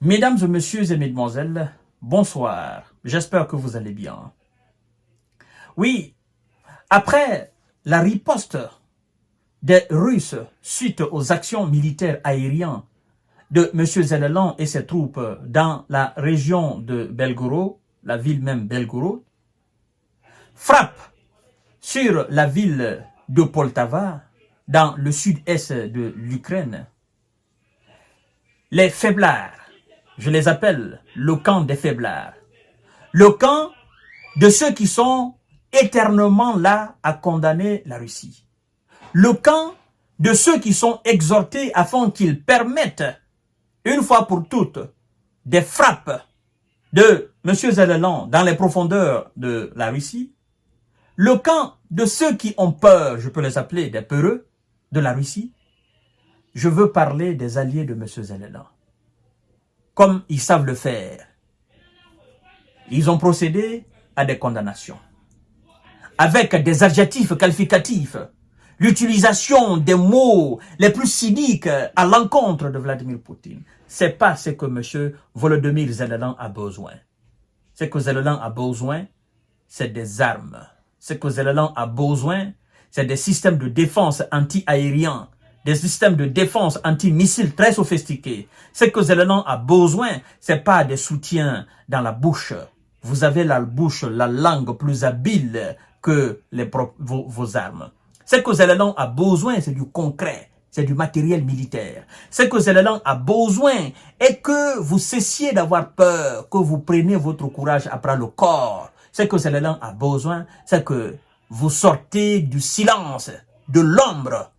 Mesdames et messieurs et mesdemoiselles, bonsoir. J'espère que vous allez bien. Oui, après la riposte des Russes suite aux actions militaires aériennes de M. Zelensky et ses troupes dans la région de Belgorod, la ville même Belgorod, frappe sur la ville de Poltava, dans le sud-est de l'Ukraine. Les faiblards, je les appelle le camp des faiblards, le camp de ceux qui sont éternellement là à condamner la Russie, le camp de ceux qui sont exhortés afin qu'ils permettent une fois pour toutes des frappes de M. Zelensky dans les profondeurs de la Russie, le camp de ceux qui ont peur, je peux les appeler des peureux de la Russie. Je veux parler des alliés de M. Zelensky. Comme ils savent le faire, ils ont procédé à des condamnations avec des adjectifs qualificatifs, l'utilisation des mots les plus cyniques à l'encontre de Vladimir Poutine. C'est pas ce que M. Volodymyr Zelensky a besoin. Ce que Zelensky a besoin, c'est des armes. Ce que Zelensky a besoin, c'est des systèmes de défense anti-aériens, des systèmes de défense anti-missiles très sophistiqués. Ce que Zelensky a besoin, c'est pas des soutiens dans la bouche. Vous avez la bouche, la langue plus habile que vos armes. Ce que Zelensky a besoin, c'est du concret, c'est du matériel militaire. Ce que Zelensky a besoin est que vous cessiez d'avoir peur, que vous preniez votre courage après le corps. Ce que Zelensky a besoin, c'est que vous sortez du silence, de l'ombre,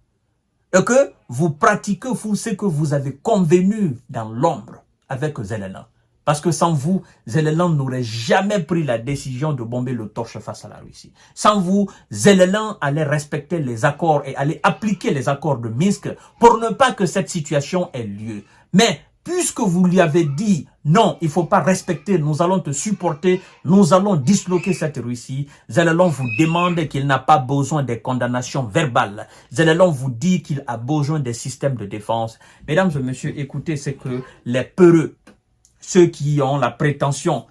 et que vous pratiquez ce que vous avez convenu dans l'ombre avec Zelensky. Parce que sans vous, Zelensky n'aurait jamais pris la décision de bomber le torche face à la Russie. Sans vous, Zelensky allait respecter les accords et allait appliquer les accords de Minsk pour ne pas que cette situation ait lieu. Mais puisque vous lui avez dit non, il ne faut pas respecter, nous allons te supporter, nous allons disloquer cette Russie, Zelensky vous demande qu'il n'a pas besoin des condamnations verbales. Zelensky vous dit qu'il a besoin des systèmes de défense. Mesdames et messieurs, écoutez ce que les peureux, ceux qui ont la prétention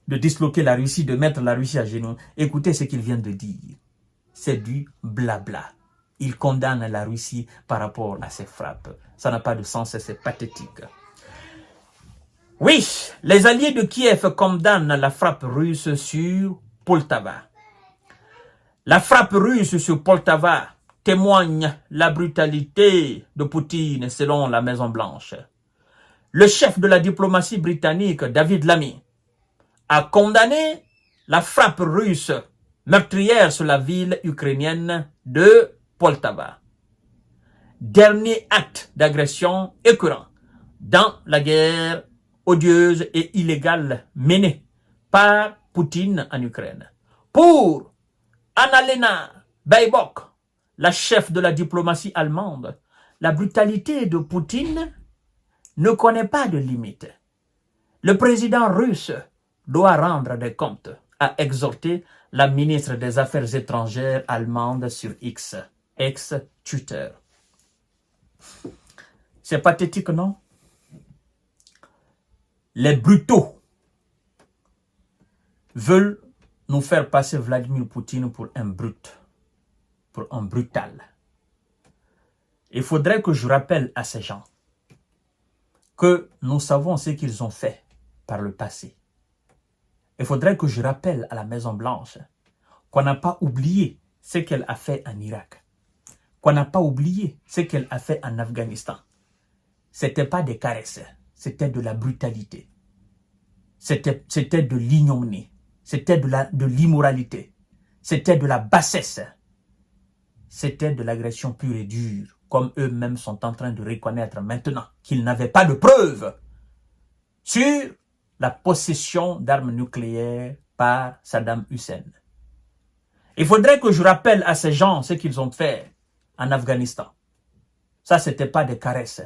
de disloquer la Russie, de mettre la Russie à genoux, écoutez ce qu'ils viennent de dire. C'est du blabla. Ils condamnent la Russie par rapport à ces frappes. Ça n'a pas de sens, c'est pathétique. Oui, les alliés de Kiev condamnent la frappe russe sur Poltava. La frappe russe sur Poltava témoigne la brutalité de Poutine selon la Maison-Blanche. Le chef de la diplomatie britannique, David Lammy, a condamné la frappe russe meurtrière sur la ville ukrainienne de Poltava. Dernier acte d'agression écœurant dans la guerre odieuse et illégale menée par Poutine en Ukraine. Pour Annalena Baerbock, la chef de la diplomatie allemande, la brutalité de Poutine ne connaît pas de limite. Le président russe doit rendre des comptes, a exhorté la ministre des Affaires étrangères allemande sur X, ex-Twitter. C'est pathétique, non? Les brutaux veulent nous faire passer Vladimir Poutine pour un brut, pour un brutal. Il faudrait que je rappelle à ces gens que nous savons ce qu'ils ont fait par le passé. Il faudrait que je rappelle à la Maison-Blanche qu'on n'a pas oublié ce qu'elle a fait en Irak, qu'on n'a pas oublié ce qu'elle a fait en Afghanistan. Ce n'était pas des caresses, c'était de la brutalité. C'était de l'ignominie, c'était de l'immoralité, c'était de la bassesse, c'était de l'agression pure et dure, comme eux-mêmes sont en train de reconnaître maintenant qu'ils n'avaient pas de preuves sur la possession d'armes nucléaires par Saddam Hussein. Il faudrait que je rappelle à ces gens ce qu'ils ont fait en Afghanistan. Ça, ce n'était pas des caresses.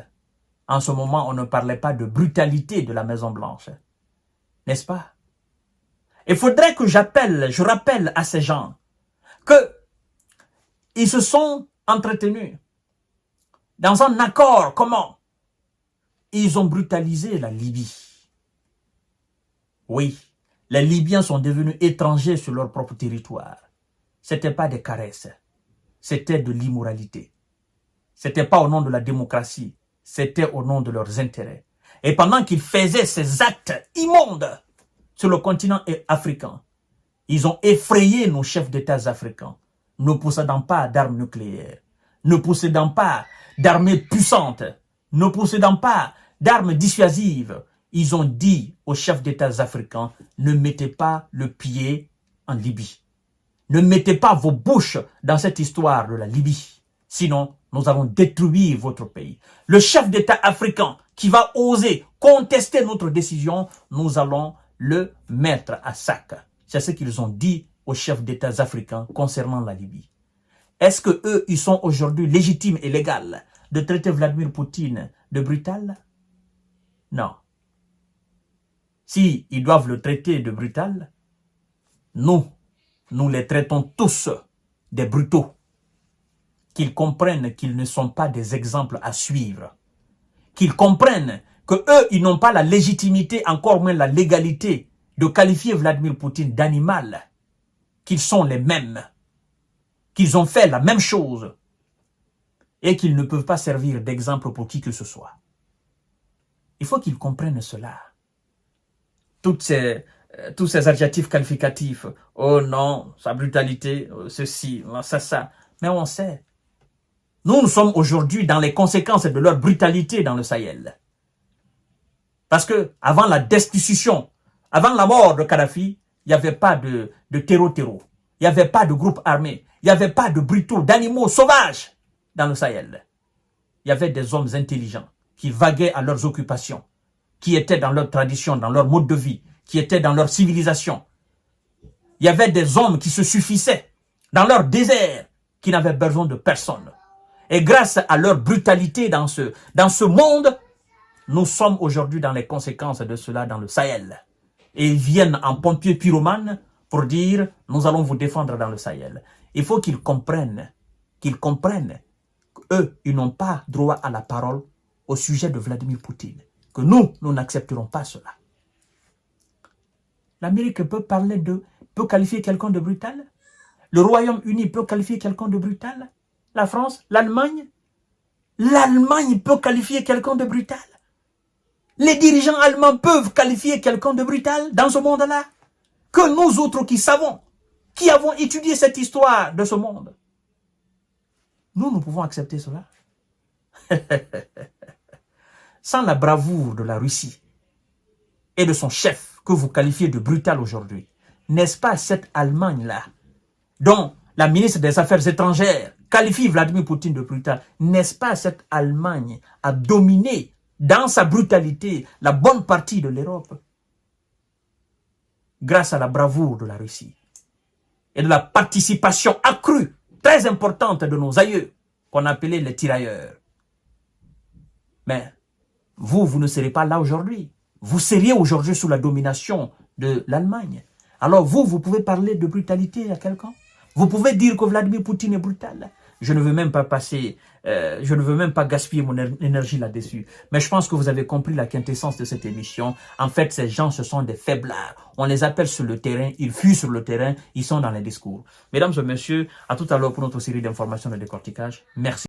En ce moment, on ne parlait pas de brutalité de la Maison-Blanche. N'est-ce pas? Il faudrait que je rappelle à ces gens qu'ils se sont entretenus dans un accord commun Ils ont brutalisé la Libye. Oui, les Libyens sont devenus étrangers sur leur propre territoire. Ce n'était pas des caresses, c'était de l'immoralité. Ce n'était pas au nom de la démocratie, c'était au nom de leurs intérêts. Et pendant qu'ils faisaient ces actes immondes sur le continent africain, ils ont effrayé nos chefs d'État africains, ne possédant pas d'armes nucléaires, ne possédant pas d'armées puissantes, ne possédant pas d'armes dissuasives. Ils ont dit aux chefs d'État africains, ne mettez pas le pied en Libye. Ne mettez pas vos bouches dans cette histoire de la Libye. Sinon, nous allons détruire votre pays. Le chef d'État africain qui va oser contester notre décision, nous allons le mettre à sac. C'est ce qu'ils ont dit aux chefs d'État africains concernant la Libye. Est-ce que eux, ils sont aujourd'hui légitimes et légaux de traiter Vladimir Poutine de brutal? Non. Si ils doivent le traiter de brutal, nous les traitons tous des brutaux. Qu'ils comprennent qu'ils ne sont pas des exemples à suivre. Qu'ils comprennent que eux, ils n'ont pas la légitimité, encore moins la légalité, de qualifier Vladimir Poutine d'animal. Qu'ils sont les mêmes. Qu'ils ont fait la même chose. Et qu'ils ne peuvent pas servir d'exemple pour qui que ce soit. Il faut qu'ils comprennent cela. Tous ces adjectifs qualificatifs. Oh non, sa brutalité, ceci, ça. Mais on sait. Nous sommes aujourd'hui dans les conséquences de leur brutalité dans le Sahel. Parce que avant la destitution, avant la mort de Kadhafi, il n'y avait pas de terreau. Il n'y avait pas de groupe armé. Il n'y avait pas de brutaux, d'animaux sauvages dans le Sahel. Il y avait des hommes intelligents qui vaguaient à leurs occupations, qui étaient dans leur tradition, dans leur mode de vie, qui étaient dans leur civilisation. Il y avait des hommes qui se suffisaient dans leur désert, qui n'avaient besoin de personne. Et grâce à leur brutalité dans ce monde, nous sommes aujourd'hui dans les conséquences de cela dans le Sahel. Et ils viennent en pompiers pyromanes pour dire, nous allons vous défendre dans le Sahel. Il faut qu'ils comprennent qu'eux, ils n'ont pas droit à la parole au sujet de Vladimir Poutine. Que nous n'accepterons pas cela. L'Amérique peut qualifier quelqu'un de brutal? Le Royaume-Uni peut qualifier quelqu'un de brutal? La France? L'Allemagne? L'Allemagne peut qualifier quelqu'un de brutal? Les dirigeants allemands peuvent qualifier quelqu'un de brutal dans ce monde-là? Que nous autres qui savons, qui avons étudié cette histoire de ce monde, nous pouvons accepter cela? Sans la bravoure de la Russie et de son chef que vous qualifiez de brutal aujourd'hui, n'est-ce pas cette Allemagne-là, dont la ministre des Affaires étrangères qualifie Vladimir Poutine de brutal, n'est-ce pas cette Allemagne a dominé dans sa brutalité la bonne partie de l'Europe grâce à la bravoure de la Russie et de la participation accrue, très importante de nos aïeux, qu'on appelait les tirailleurs. Mais vous ne serez pas là aujourd'hui. Vous seriez aujourd'hui sous la domination de l'Allemagne. Alors vous pouvez parler de brutalité à quelqu'un? Vous pouvez dire que Vladimir Poutine est brutal? Je ne veux même pas gaspiller mon énergie là-dessus. Mais je pense que vous avez compris la quintessence de cette émission. En fait, ces gens, ce sont des faiblards. On les appelle sur le terrain, ils fuient sur le terrain, ils sont dans les discours. Mesdames et messieurs, à tout à l'heure pour notre série d'informations de décortiquage. Merci.